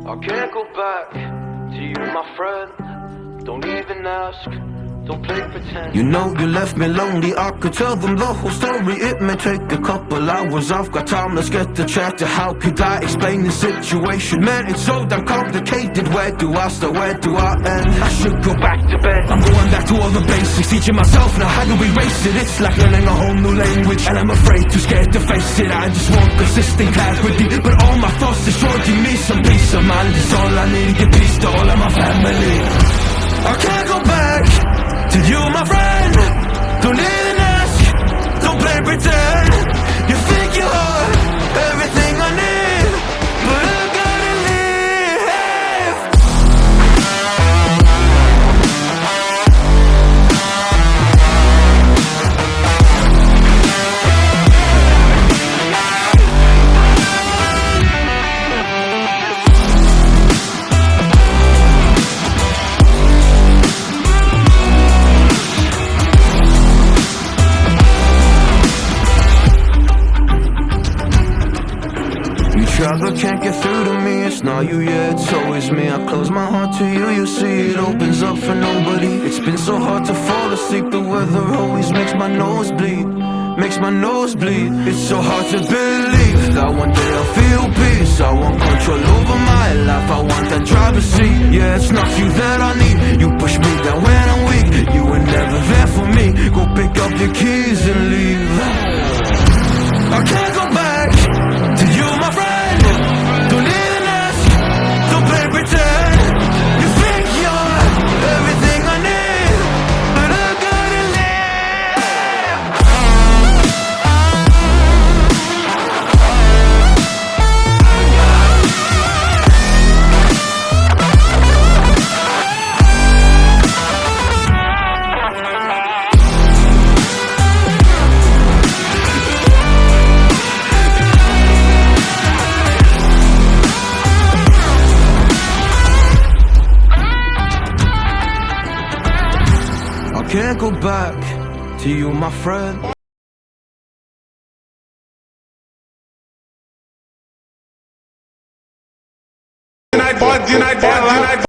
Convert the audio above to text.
I can't go back to you, my friend. Don't even ask, don't play pretend. You know you left me lonely, I could tell them the whole story. It may take a couple hours, I've got time, let's get to chat. How could I explain the situation? Man, it's so damn complicated. Where do I start, where do I end? I should go back to bed. I'm going back to all the basics, teaching myself now how to erase it. It's like learning a whole new language, and I'm afraid, too scared to face it. I just want consistent clarity, but all my thoughts destroying me. Some peace of mind is all I need, give peace to all of my family. I can't go back to you, my friend. Don't even ask, don't play pretend. You think you are everything I need, but I gotta leave. But can't get through to me, it's not you, yeah, it's always me. I close my heart to you, you see it opens up for nobody. It's been so hard to fall asleep, the weather always makes my nose bleed. Makes my nose bleed. It's so hard to believe that one day I'll feel peace. I want control over my life, I want that driver's seat. Yeah, it's not you that I need, you push me down when I'm weak. You were never there for me, go pick up your keys and leave. I can't go back to you, my friend. Don't even ask, don't play pretend. You think you're everything I need, but I gotta can't go back to you, my friend. Did I